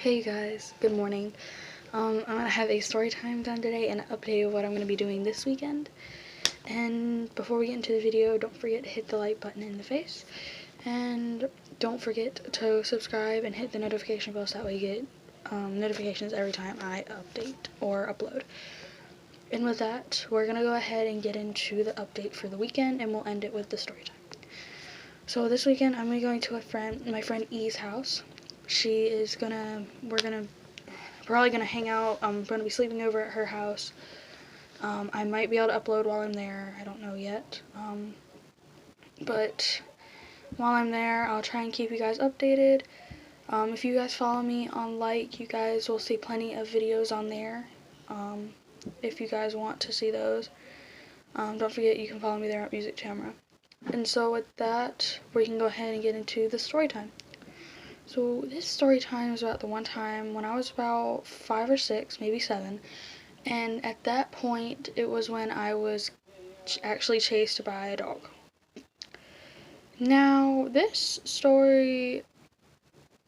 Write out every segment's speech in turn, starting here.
Hey guys, good morning. I'm gonna have a story time done today and an update of what I'm gonna be doing this weekend. And before we get into the video, don't forget to hit the like button in the face. And don't forget to subscribe and hit the notification bell so that way you get notifications every time I update or upload. And with that, we're gonna go ahead and get into the update for the weekend and we'll end it with the story time. So this weekend I'm going to my friend E's house. We're probably gonna hang out. I'm gonna be sleeping over at her house. I might be able to upload while I'm there. I don't know yet. But while I'm there, I'll try and keep you guys updated. If you guys follow me on you guys will see plenty of videos on there. If you guys want to see those, don't forget you can follow me there at Music Tamara. And so with that, we can go ahead and get into the story time. So this story time is about the one time when I was about 5 or 6, maybe 7, and at that point it was when I was actually chased by a dog. Now this story,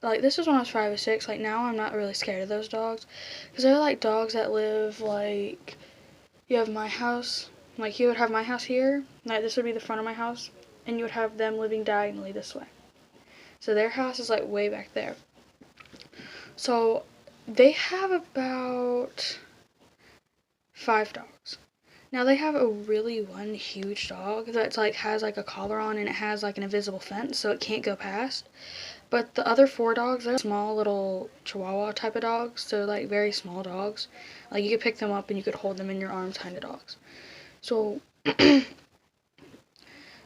this was when I was 5 or 6, now I'm not really scared of those dogs, because they're like dogs that live you have my house, you would have my house here, this would be the front of my house, and you would have them living diagonally this way. So their house is way back there. So they have about 5 dogs. Now they have one huge dog that's has a collar on and it has an invisible fence so it can't go past. But the other 4 dogs, they're small little Chihuahua type of dogs. So very small dogs. You could pick them up and you could hold them in your arms kind of dogs. So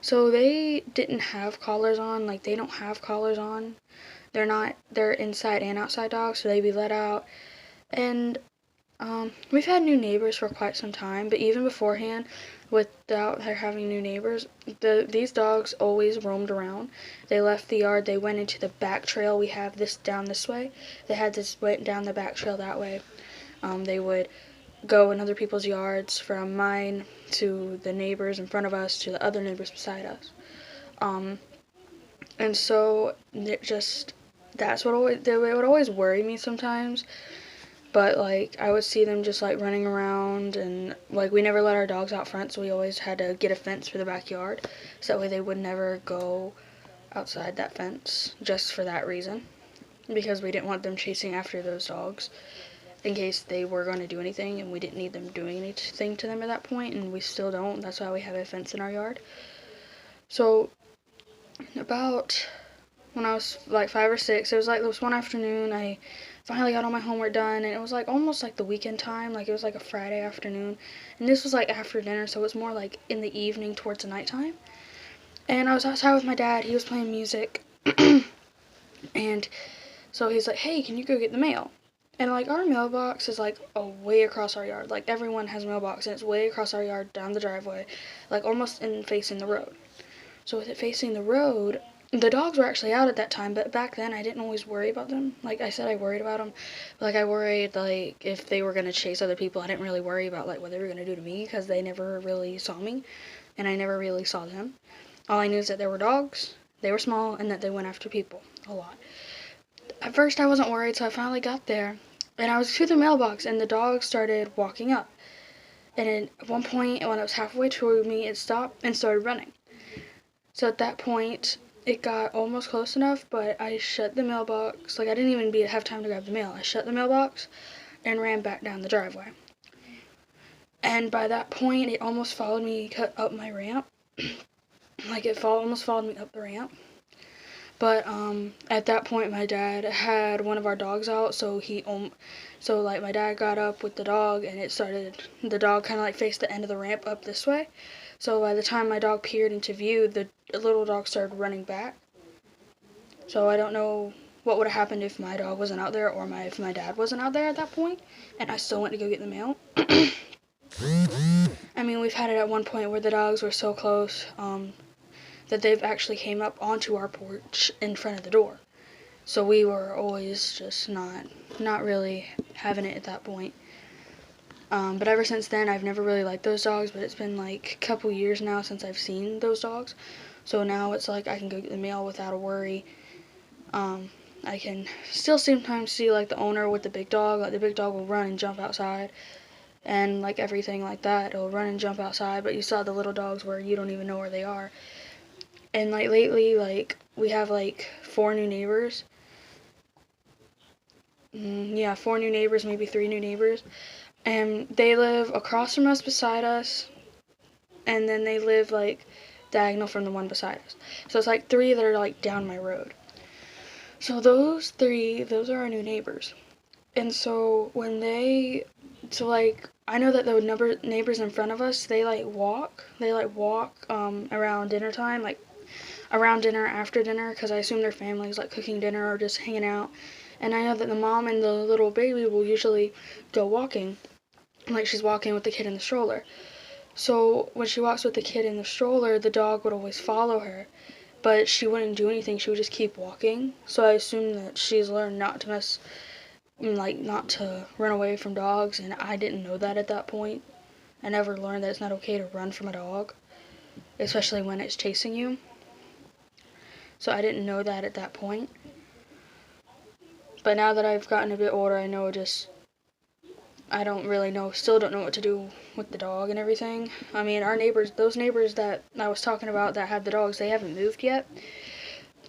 so they didn't have collars on. They don't have collars on. They're inside and outside dogs, so they'd be let out. And we've had new neighbors for quite some time, but even beforehand, without her having new neighbors, these dogs always roamed around. They left the yard, they went into the back trail. We have this down this way. They had this went down the back trail that way. They would go in other people's yards, from mine to the neighbors in front of us to the other neighbors beside us. And so that's what it would always worry me sometimes. But I would see them just running around, and we never let our dogs out front, so we always had to get a fence for the backyard, so that way they would never go outside that fence, just for that reason, because we didn't want them chasing after those dogs in case they were going to do anything, and we didn't need them doing anything to them at that point, and we still don't. That's why we have a fence in our yard. So about when I was 5 or 6, it was this one afternoon I finally got all my homework done, and it was almost the weekend time. It was a Friday afternoon, and this was after dinner, so it was more in the evening towards the nighttime. And I was outside with my dad. He was playing music. And so he's like, hey, can you go get the mail? And our mailbox is way across our yard. Everyone has a mailbox, and it's way across our yard down the driveway, almost facing the road. So with it facing the road, the dogs were actually out at that time, but back then I didn't always worry about them. I said, I worried about them. But I worried if they were going to chase other people. I didn't really worry about what they were going to do to me, because they never really saw me and I never really saw them. All I knew is that there were dogs, they were small, and that they went after people a lot. At first I wasn't worried, so I finally got there and I was to the mailbox, and the dog started walking up. And at one point, when it was halfway toward me, it stopped and started running. So at that point, it got almost close enough, but I shut the mailbox. I didn't even have time to grab the mail. I shut the mailbox and ran back down the driveway. And by that point, it almost followed me up my ramp. Almost followed me up the ramp. But at that point, my dad had one of our dogs out, so my dad got up with the dog, and the dog kind of faced the end of the ramp up this way. So by the time my dog peered into view, the little dog started running back. So I don't know what would have happened if my dog wasn't out there, or if my dad wasn't out there at that point, and I still went to go get the mail. I mean, we've had it at one point where the dogs were so close that they've actually came up onto our porch in front of the door. So we were always just not really having it at that point. But ever since then, I've never really liked those dogs, but it's been a couple years now since I've seen those dogs. So now it's I can go get the mail without a worry. I can still sometimes see like the owner with the big dog. Like the big dog will run and jump outside, and like everything like that, it'll run and jump outside. But you saw the little dogs where you don't even know where they are. And like lately, like we have like 4 new neighbors. Yeah, 4 new neighbors, maybe 3 new neighbors, and they live across from us, beside us, and then they live like diagonal from the one beside us. So it's like 3 that are like down my road. So those 3, those are our new neighbors. And so when like I know that the neighbors in front of us, they walk around dinner time, like around dinner, after dinner, because I assume their family's like cooking dinner or just hanging out. And I know that the mom and the little baby will usually go walking, like she's walking with the kid in the stroller. So when she walks with the kid in the stroller, the dog would always follow her, but she wouldn't do anything. She would just keep walking. So I assume that she's learned not to run away from dogs, and I didn't know that at that point. I never learned that it's not okay to run from a dog, especially when it's chasing you. So I didn't know that at that point. But now that I've gotten a bit older, I don't really know, still don't know what to do with the dog and everything. I mean, our neighbors, those neighbors that I was talking about that had the dogs, they haven't moved yet.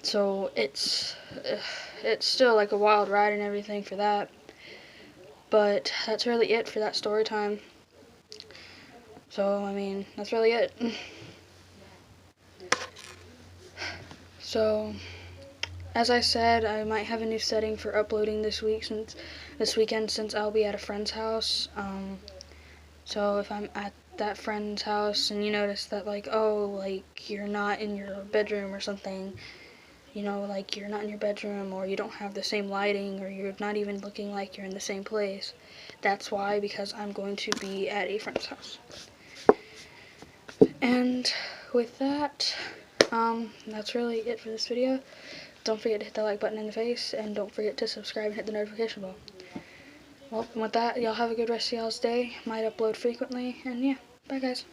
So it's still like a wild ride and everything for that. But that's really it for that story time. So, I mean, that's really it. So, as I said, I might have a new setting for uploading this weekend, since I'll be at a friend's house. So if I'm at that friend's house and you notice that like, oh, like you're not in your bedroom or something, like you're not in your bedroom, or you don't have the same lighting, or you're not even looking like you're in the same place, that's why, because I'm going to be at a friend's house. And with that, that's really it for this video. Don't forget to hit the like button in the face, and don't forget to subscribe and hit the notification bell. Well, and with that, y'all have a good rest of y'all's day. Might upload frequently, and yeah, bye guys.